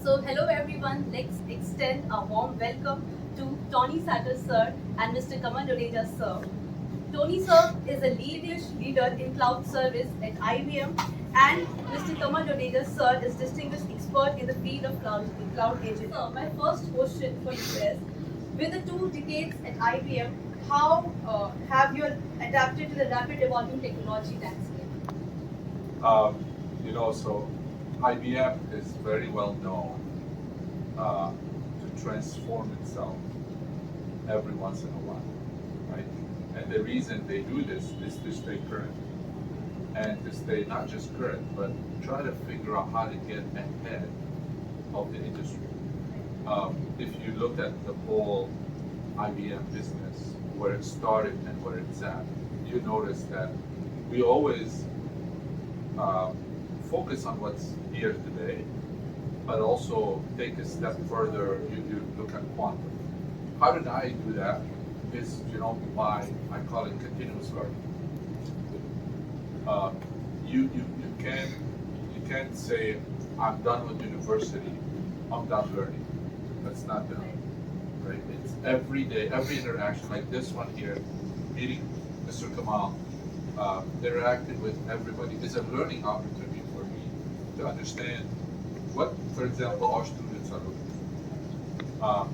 So hello everyone, let's extend a warm welcome to Tony Satter sir and Mr. Kamal Dodeja sir. Tony sir is a leader in cloud service at IBM, and Mr. Kamal Dodeja sir is distinguished expert in the field of cloud engineering. So my first question for you is, with the 2 decades at IBM, how have you adapted to the rapid evolving technology landscape? So IBM is very well known to transform itself every once in a while, right? And the reason they do this is to stay current and to stay not just current, but try to figure out how to get ahead of the industry. If you look at the whole IBM business, where it started and where it's at, you notice that we always focus on what's here today, but also take a step further. You look at quantum. How did I do that? Is by, I call it continuous learning. You can't say I'm done with university, I'm done learning. That's not done, right? It's every day, every interaction, like this one here, meeting Mr. Kamal, interacting with everybody is a learning opportunity for me to understand what, for example, our students are looking for,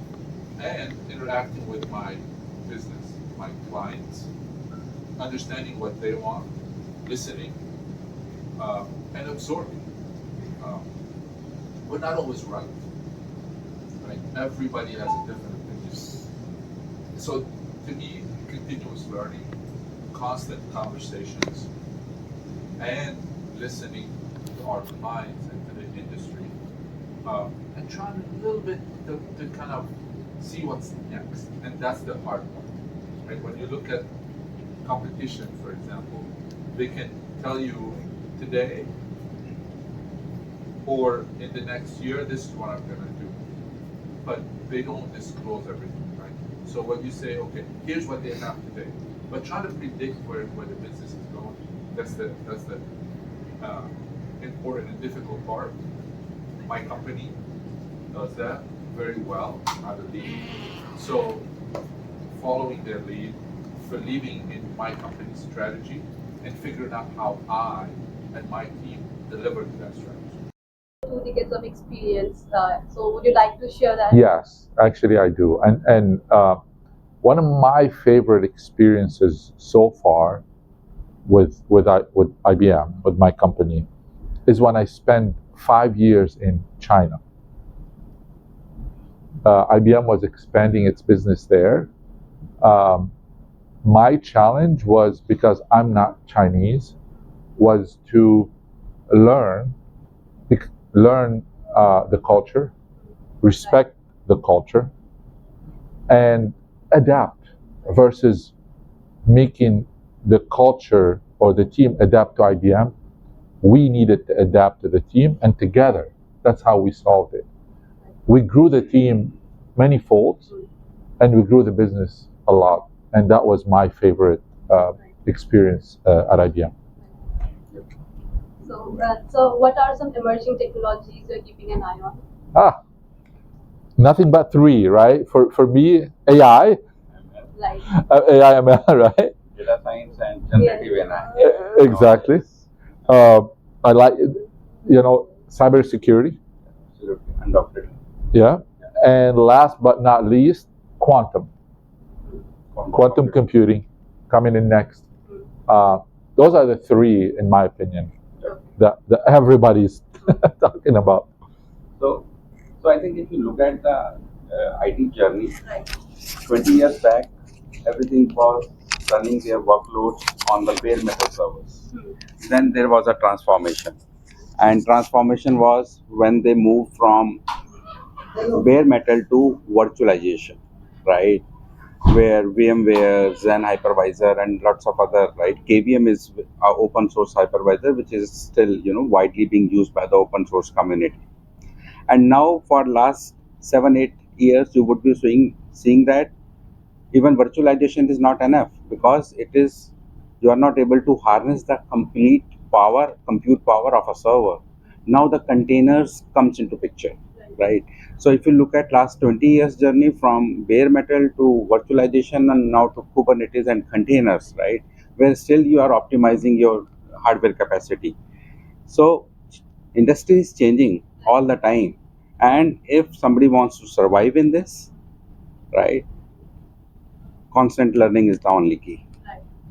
and interacting with my business, my clients, understanding what they want, listening, and absorbing. We're not always right. Everybody has a different opinion. So to me, continuous learning, constant conversations, and listening to our clients and to the industry, and trying a little bit to kind of see what's next. And that's the hard part, right? When you look at competition, for example, they can tell you today or in the next year, this is what I'm going to do. But they don't disclose everything, right? So when you say, okay, here's what they have today, but try to predict where the business is going. That's the important and difficult part. My company does that very well, I believe. So following their lead, believing in my company's strategy, and figuring out how I and my team deliver to that strategy. 2 decades of experience. So would you like to share that? Yes, actually I do. And one of my favorite experiences so far with IBM, with my company, is when I spent 5 years in China. IBM was expanding its business there. My challenge was, because I'm not Chinese, was to learn the culture, respect the culture, and adapt, versus making the culture or the team adapt to IBM. We needed to adapt to the team, and together, that's how we solved it. We grew the team many folds, and we grew the business a lot. And that was my favorite experience at IBM. So what are some emerging technologies you're keeping an eye on? Nothing but 3, right? For me, AI, Like AI, ML, right? Data science and generative AI. Exactly. I like, cybersecurity. Absolutely, undoubtedly. Yeah. And last but not least, quantum computing coming in next. Those are the 3, in my opinion, that everybody's talking about. So I think if you look at the IT journey, 20 years back, everything was running their workloads on the bare metal servers. Then there was a transformation, and transformation was when they moved from bare metal to virtualization, right? Where VMware, Zen hypervisor, and lots of other, right? KVM is our open source hypervisor, which is still widely being used by the open source community. And now for last 7-8 years, you would be seeing that even virtualization is not enough, because you are not able to harness the complete compute power of a server. Now the containers comes into picture, right? So if you look at last 20 years journey from bare metal to virtualization and now to Kubernetes and containers, right, where still you are optimizing your hardware capacity. So industry is changing all the time, and if somebody wants to survive in this, right, constant learning is the only key.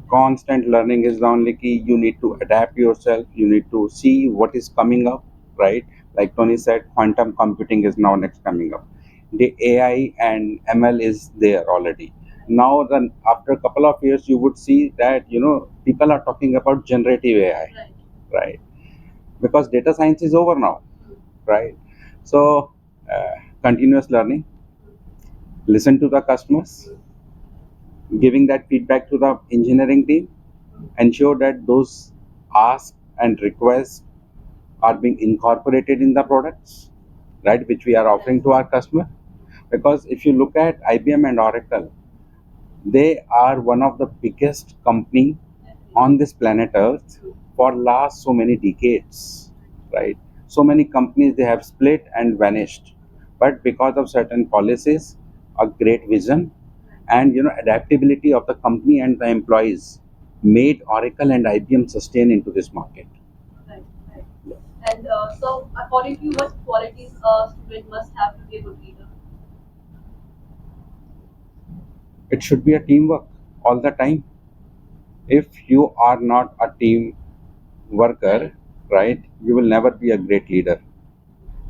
Constant learning is the only key. You need to adapt yourself. You need to see what is coming up, right? Like Tony said, quantum computing is now next coming up. The AI and ML is there already. Now, then after a couple of years, you would see that people are talking about generative AI, right? Because data science is over now, right? So, continuous learning. Listen to the customers, giving that feedback to the engineering team, ensure that those asks and requests are being incorporated in the products, right, which we are offering to our customer. Because if you look at IBM and Oracle, they are one of the biggest company on this planet Earth for last so many decades, right? So many companies they have split and vanished, but because of certain policies, a great vision, and adaptability of the company and the employees made Oracle and IBM sustain into this market. Right, right. And so, according to you, what qualities a student must have to be a good leader? It should be a teamwork all the time. If you are not a team worker, right, you will never be a great leader,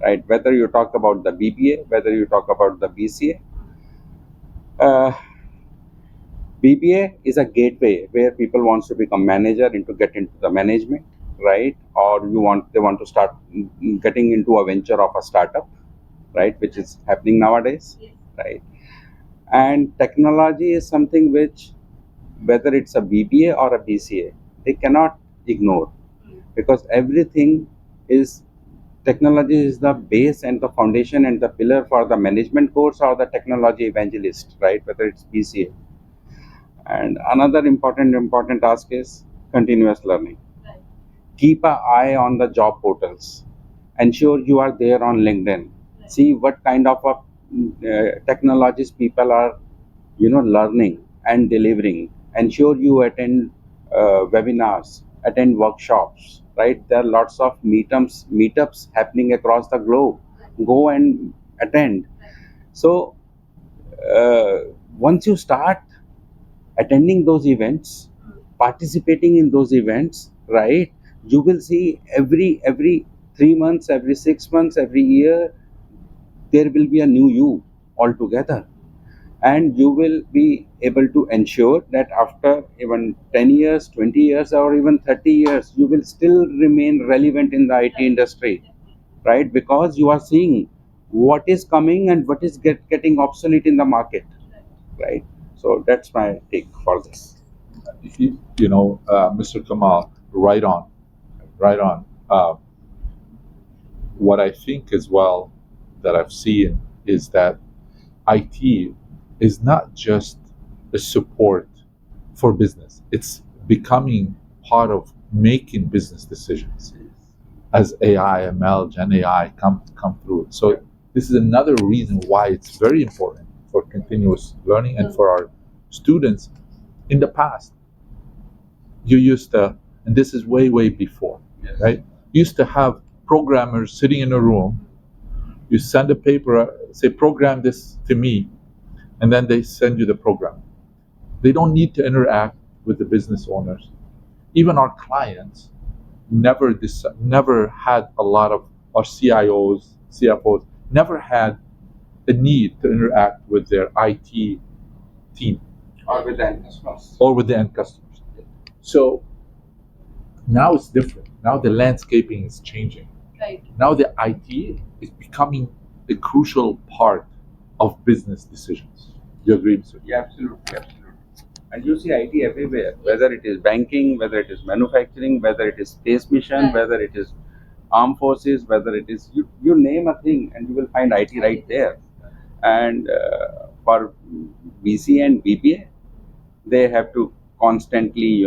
right? Whether you talk about the BBA, whether you talk about the BCA, BBA is a gateway where people wants to become manager and to get into the management, right? Or they want to start getting into a venture of a startup, right, which is happening nowadays, right? And technology is something which, whether it's a BBA or a BCA, they cannot ignore, because everything is technology is the base and the foundation and the pillar for the management course or the technology evangelist, right? Whether it's BCA. And another important task is continuous learning. Keep an eye on the job portals. Ensure you are there on LinkedIn. See what kind of technologies people are learning and delivering. Ensure you attend webinars, attend workshops, right? There are lots of meetups happening across the globe. Go and attend. So once you start attending those events, participating in those events, right, you will see every 3 months, every 6 months, every year, there will be a new you altogether. And you will be able to ensure that after even 10 years, 20 years, or even 30 years, you will still remain relevant in the IT industry, right? Because you are seeing what is coming and what is getting obsolete in the market, right? So that's my take for this. Mr. Kamal, right on, right on. What I think as well that I've seen is that IT is not just a support for business. It's becoming part of making business decisions as AI, ML, Gen AI come through. So this is another reason why it's very important for continuous learning and for our students. In the past, you used to, and this is way before, right? You used to have programmers sitting in a room. You send a paper, say, program this to me, and then they send you the program. They don't need to interact with the business owners. Even our clients never had a lot of, our CIOs, CFOs, never had a need to interact with their IT team. Or with the end customers. Or with the end customers. So now it's different. Now the landscaping is changing. Right. Now the IT is becoming a crucial part of business decisions. You agree, Mr.? Yeah, absolutely. And you see IT everywhere, whether it is banking, whether it is manufacturing, whether it is space mission, whether it is armed forces, whether it is, you name a thing and you will find IT right there. And for BC and BPA, they have to constantly,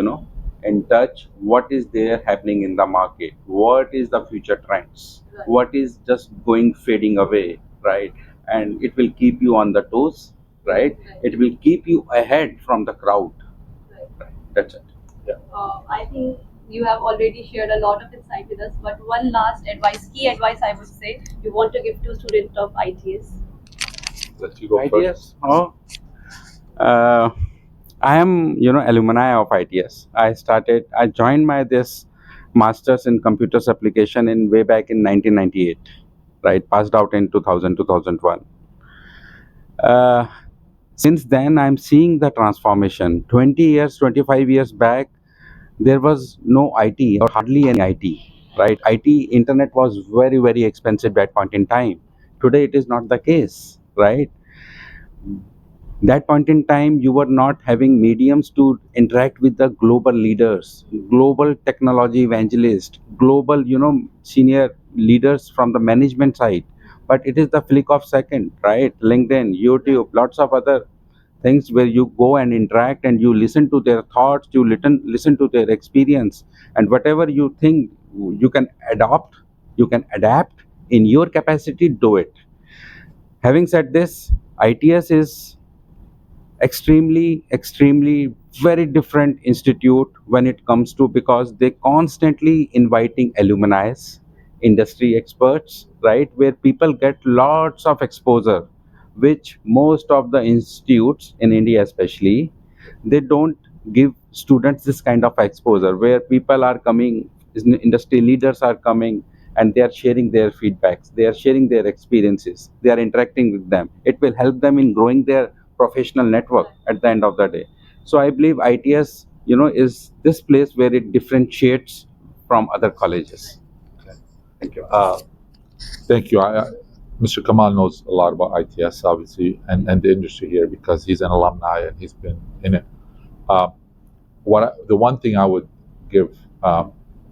in touch what is there happening in the market, what is the future trends, Right. what is just going fading away, right? And it will keep you on the toes, right? Right. It will keep you ahead from the crowd. Right. That's it. I think you have already shared a lot of insight with us, but one last advice, key advice I would say, you want to give to students of I.T.S. Let you go first. I.T.S. Oh, I am, alumni of I.T.S. I joined my this masters in computers application in way back in 1998, right? Passed out in 2000, 2001. Uh, since then, I'm seeing the transformation. 20 years, 25 years back, there was no IT or hardly any IT, right? IT, internet was very, very expensive at that point in time. Today, it is not the case, right? That point in time, you were not having mediums to interact with the global leaders, global technology evangelists, global, senior leaders from the management side. But it is the flick of second, right? LinkedIn, YouTube, lots of other things where you go and interact and you listen to their thoughts, you listen to their experience, and whatever you think you can adopt, you can adapt in your capacity, do it. Having said this, ITS is extremely very different institute when it comes to, because they constantly inviting alumni, industry experts, right, where people get lots of exposure, which most of the institutes in India especially, they don't give students this kind of exposure, where people are coming, industry leaders are coming, and they are sharing their feedbacks, they are sharing their experiences, they are interacting with them. It will help them in growing their professional network at the end of the day. So I believe ITS, is this place where it differentiates from other colleges. Thank you. Thank you. Mr. Kamal knows a lot about ITS, obviously, and the industry here because he's an alumni and he's been in it. The one thing I would give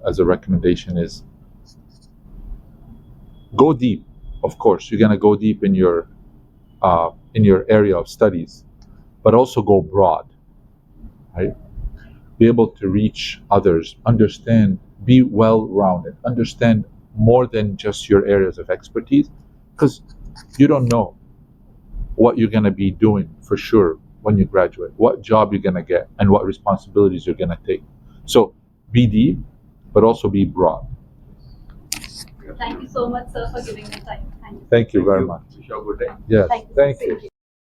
as a recommendation is go deep. Of course, you're gonna go deep in your area of studies, but also go broad. Right? Be able to reach others, understand, be well-rounded, understand more than just your areas of expertise, because you don't know what you're gonna be doing for sure when you graduate, what job you're gonna get, and what responsibilities you're gonna take. So be deep, but also be broad. Thank you so much, sir, for giving the time. Thank you. Thank you very much. Wish you a good day. Yes, Thank you. thank Same you. to you.